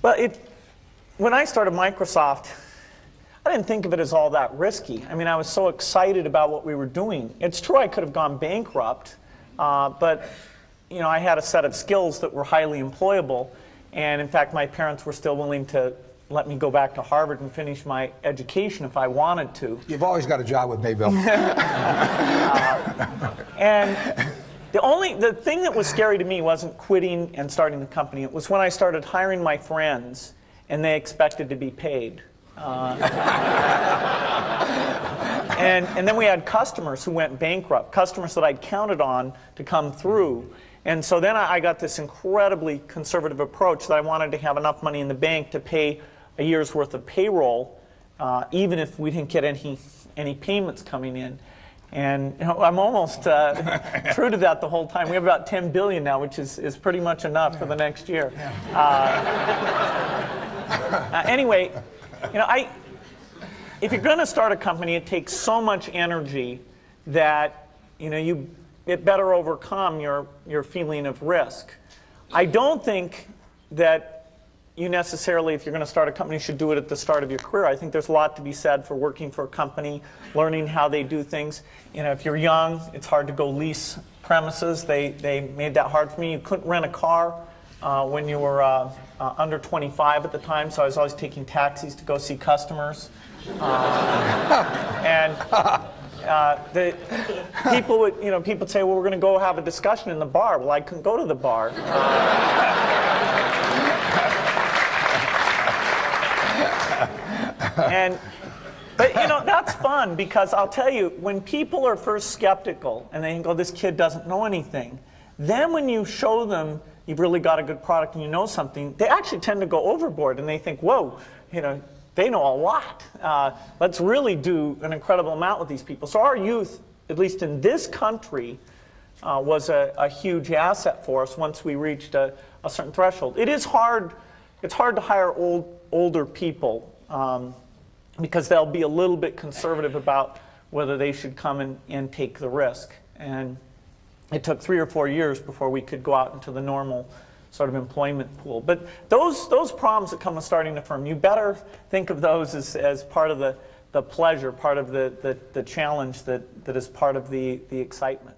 Well, when I started Microsoft, I didn't think of it as all that risky. I mean, I was so excited about what we were doing. It's true I could have gone bankrupt, but I had a set of skills that were highly employable. And in fact, my parents were still willing to let me go back to Harvard and finish my education if I wanted to. You've always got a job with me, Bill. And the thing that was scary to me wasn't quitting and starting the company. It was when I started hiring my friends and they expected to be paid. And then we had customers who went bankrupt, customers that I'd counted on to come through. And so then I got this incredibly conservative approach that I wanted to have enough money in the bank to pay a year's worth of payroll, even if we didn't get any payments coming in. And I'm almost true to that the whole time. We have about $10 billion now, which is pretty much enough for the next year. Anyway, if you're going to start a company, it takes so much energy that it better overcome your feeling of risk. I don't think that you necessarily, if you're going to start a company, should do it at the start of your career. I think there's a lot to be said for working for a company, learning how they do things. If you're young, it's hard to go lease premises. They made that hard for me. You couldn't rent a car when you were under 25 at the time, so I was always taking taxis to go see customers. And the people would, people say, well, we're going to go have a discussion in the bar. Well, I couldn't go to the bar. But that's fun, because I'll tell you, when people are first skeptical and they think, oh, this kid doesn't know anything, then when you show them you've really got a good product and you know something, they actually tend to go overboard and they think, whoa, they know a lot. Let's really do an incredible amount with these people. So our youth, at least in this country, was a huge asset for us once we reached a certain threshold. It's hard to hire older people because they'll be a little bit conservative about whether they should come and take the risk. And it took 3 or 4 years before we could go out into the normal sort of employment pool. But those problems that come with starting a firm, you better think of those as part of the pleasure, part of the challenge that is part of the excitement.